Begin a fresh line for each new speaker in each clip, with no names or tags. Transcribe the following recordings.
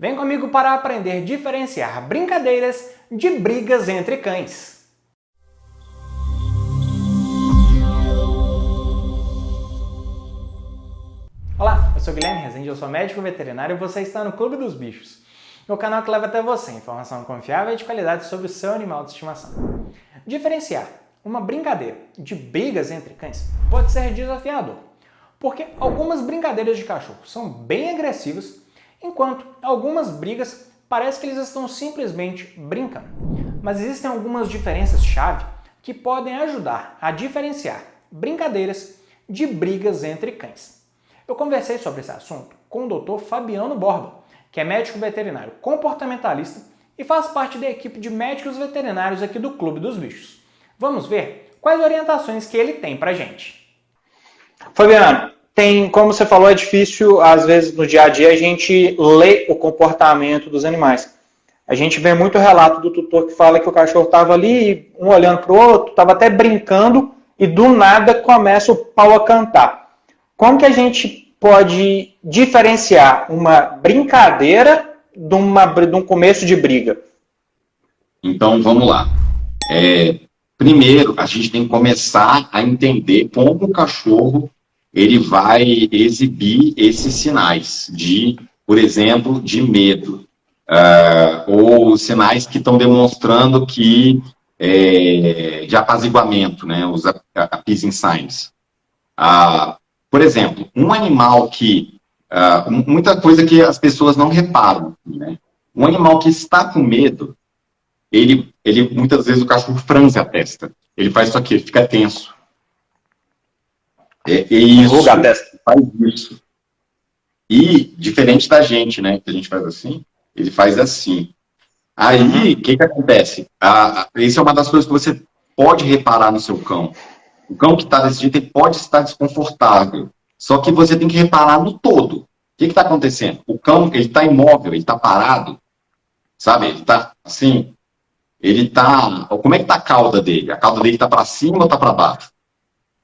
Vem comigo para aprender a diferenciar brincadeiras de brigas entre cães. Olá, eu sou Guilherme Rezende, eu sou médico veterinário e você está no Clube dos Bichos, o canal que leva até você informação confiável e de qualidade sobre o seu animal de estimação. Diferenciar uma brincadeira de brigas entre cães pode ser desafiador, porque algumas brincadeiras de cachorro são bem agressivas, enquanto algumas brigas parece que eles estão simplesmente brincando. Mas existem algumas diferenças-chave que podem ajudar a diferenciar brincadeiras de brigas entre cães. Eu conversei sobre esse assunto com o Dr. Fabiano Borba, que é médico veterinário comportamentalista e faz parte da equipe de médicos veterinários aqui do Clube dos Bichos. Vamos ver quais orientações que ele tem pra gente.
Fabiano, como você falou, é difícil, às vezes, no dia a dia, a gente ler o comportamento dos animais. A gente vê muito relato do tutor que fala que o cachorro estava ali, um olhando para o outro, estava até brincando, e do nada começa o pau a cantar. Como que a gente pode diferenciar uma brincadeira de um começo de briga?
Então, vamos lá. Primeiro, a gente tem que começar a entender como o cachorro ele vai exibir esses sinais de, por exemplo, de medo, ou sinais que estão demonstrando que de apaziguamento, né, os appeasing signs. Por exemplo, um animal que, muita coisa que as pessoas não reparam, né? Um animal que está com medo, ele muitas vezes o cachorro franze a testa, ele faz isso aqui, ele fica tenso. Isso, a testa. Faz isso. E, diferente da gente, né, que a gente faz assim, ele faz assim. Aí, o que acontece? Isso é uma das coisas que você pode reparar no seu cão. O cão que está desse jeito, ele pode estar desconfortável. Só que você tem que reparar no todo. O que está acontecendo? O cão, ele está imóvel, ele está parado. Sabe? Ele está assim. Ele está... Como é que está a cauda dele? A cauda dele está para cima ou está para baixo?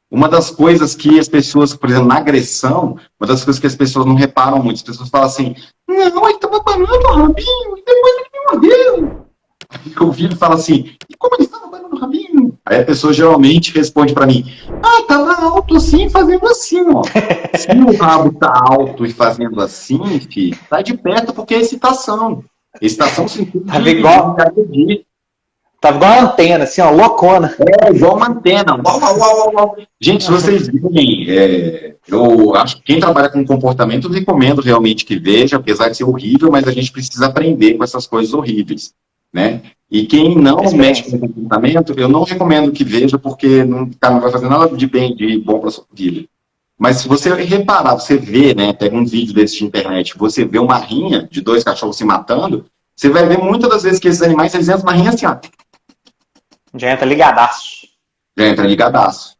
Uma das coisas que as pessoas, por exemplo, na agressão, uma das coisas que as pessoas não reparam muito, as pessoas falam assim, não, ele estava parando o rabinho, e depois ele mordeu. Aí o filho fala assim, e como ele estava parando o rabinho? Aí a pessoa geralmente responde para mim, estava alto assim, fazendo assim, ó. Se o rabo está alto e fazendo assim, filho, tá de perto porque é excitação. Excitação significa agredir.
Tava igual uma antena, assim, ó, loucona.
Igual uma antena. Uau, uau, uau, uau. Gente, se vocês virem, eu acho que quem trabalha com comportamento, eu recomendo realmente que veja, apesar de ser horrível, mas a gente precisa aprender com essas coisas horríveis, né? E quem não mexe com comportamento, eu não recomendo que veja, porque não vai fazer nada de bom para sua vida. Mas se você reparar, você vê, né, pega um vídeo desse de internet, você vê uma rinha de dois cachorros se matando, você vai ver muitas das vezes que esses animais, eles entram na rinha assim, ó.
Já entra ligadaço.
Já entra ligadaço.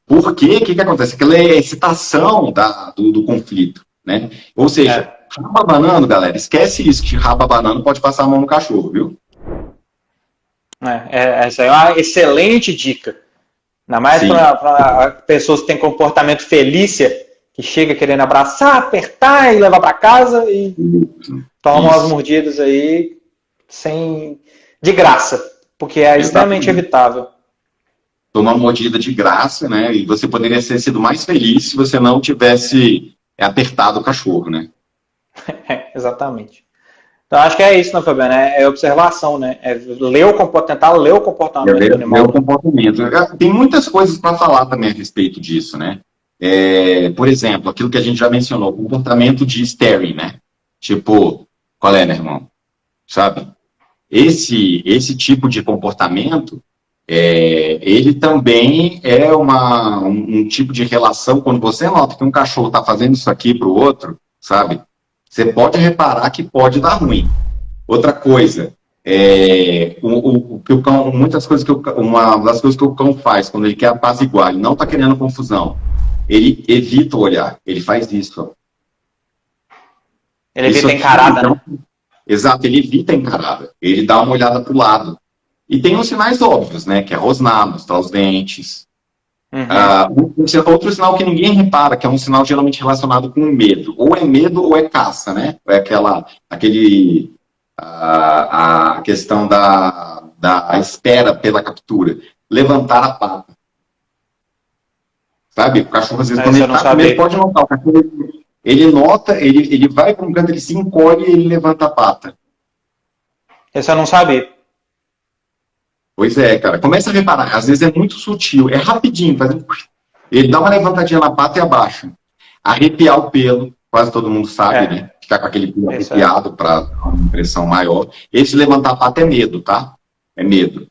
Por quê? O que acontece? Aquela é a excitação do conflito, né? Ou seja, rabo abanando, galera, esquece isso, que rabo abanando pode passar a mão no cachorro, viu?
Essa é uma excelente dica. Ainda mais para pessoas que têm comportamento felícia, que chega querendo abraçar, apertar e levar para casa e toma umas mordidas aí de graça. Porque é extremamente evitável.
Tomar mordida de graça, né? E você poderia ter sido mais feliz se você não tivesse apertado o cachorro, né?
Exatamente. Então, acho que é isso, né, Fabiano? É observação, né? É tentar ler o comportamento do animal.
Ler o comportamento. Tem muitas coisas para falar também a respeito disso, né? Por exemplo, aquilo que a gente já mencionou, o comportamento de staring, né? Tipo, qual é, meu irmão? Sabe? Esse tipo de comportamento, ele também é um tipo de relação, quando você nota que um cachorro está fazendo isso aqui para o outro, sabe? Você pode reparar que pode dar ruim. Outra coisa, que o cão, uma das coisas que o cão faz quando ele quer apaziguar, ele não está querendo confusão, ele evita o olhar, ele faz isso. Ó.
Ele evita a encarada, né?
Exato, ele evita a encarada, ele dá uma olhada para o lado. E tem os sinais óbvios, né? Que é rosnar, mostrar os dentes. Outro sinal que ninguém repara, que é um sinal geralmente relacionado com medo. Ou é medo ou é caça, né? É a questão da espera pela captura. Levantar a pata. Sabe? O cachorro, às vezes, quando ele está com medo, pode notar. O cachorro, ele nota, ele vai para um canto, ele se encolhe e ele levanta a pata.
Esse eu não sabia.
Pois é, cara. Começa a reparar. Às vezes é muito sutil. É rapidinho. Ele dá uma levantadinha na pata e abaixa. Arrepiar o pelo. Quase todo mundo sabe, né? Ficar com aquele pelo arrepiado para dar uma impressão maior. Esse levantar a pata é medo, tá? É medo.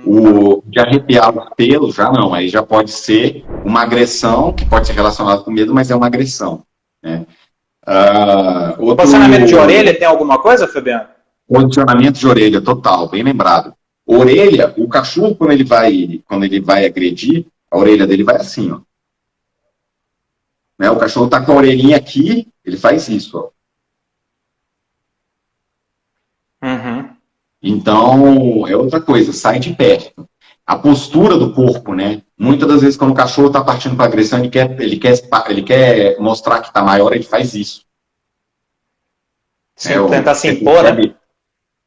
O de arrepiar o pelo, já não. Aí já pode ser uma agressão, que pode ser relacionada com medo, mas é uma agressão. Né?
O posicionamento de orelha tem alguma coisa, Fabiano?
Posicionamento de orelha, total. Bem lembrado. Orelha, o cachorro, quando ele vai agredir, a orelha dele vai assim, ó. Né? O cachorro tá com a orelhinha aqui, ele faz isso, ó. Então, é outra coisa, sai de perto. A postura do corpo, né? Muitas das vezes, quando o cachorro tá partindo para agressão, ele quer mostrar que tá maior, ele faz isso.
Sim, tentar se impor, né?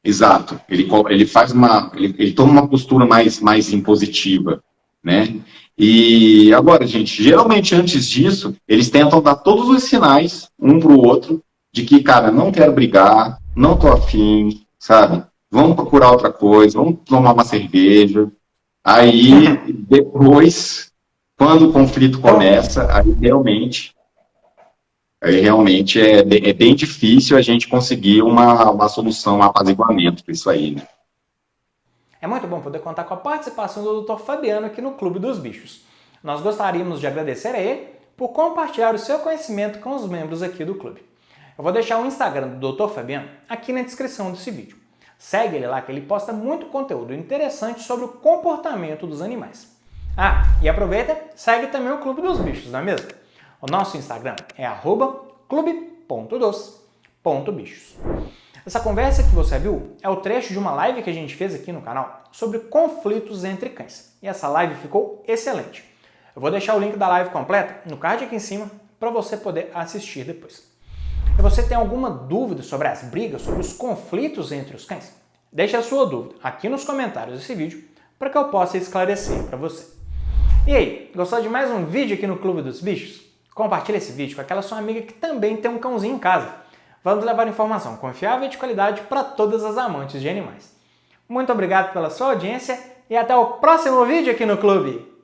Exato. Ele faz ele toma uma postura mais impositiva, né? E agora, gente, geralmente antes disso, eles tentam dar todos os sinais um pro outro de que, cara, não quero brigar, não tô afim, sabe? Vamos procurar outra coisa, vamos tomar uma cerveja. Aí, depois, quando o conflito começa, aí realmente é bem difícil a gente conseguir uma solução, um apaziguamento para isso aí, né?
É muito bom poder contar com a participação do Dr. Fabiano aqui no Clube dos Bichos. Nós gostaríamos de agradecer a ele por compartilhar o seu conhecimento com os membros aqui do clube. Eu vou deixar o Instagram do Dr. Fabiano aqui na descrição desse vídeo. Segue ele lá que ele posta muito conteúdo interessante sobre o comportamento dos animais. E aproveita, segue também o Clube dos Bichos, não é mesmo? O nosso Instagram é @clube.dos.bichos. Essa conversa que você viu é o trecho de uma live que a gente fez aqui no canal sobre conflitos entre cães. E essa live ficou excelente. Eu vou deixar o link da live completa no card aqui em cima para você poder assistir depois. E você tem alguma dúvida sobre as brigas, sobre os conflitos entre os cães? Deixe a sua dúvida aqui nos comentários desse vídeo para que eu possa esclarecer para você. E aí, gostou de mais um vídeo aqui no Clube dos Bichos? Compartilhe esse vídeo com aquela sua amiga que também tem um cãozinho em casa. Vamos levar informação confiável e de qualidade para todas as amantes de animais. Muito obrigado pela sua audiência e até o próximo vídeo aqui no Clube!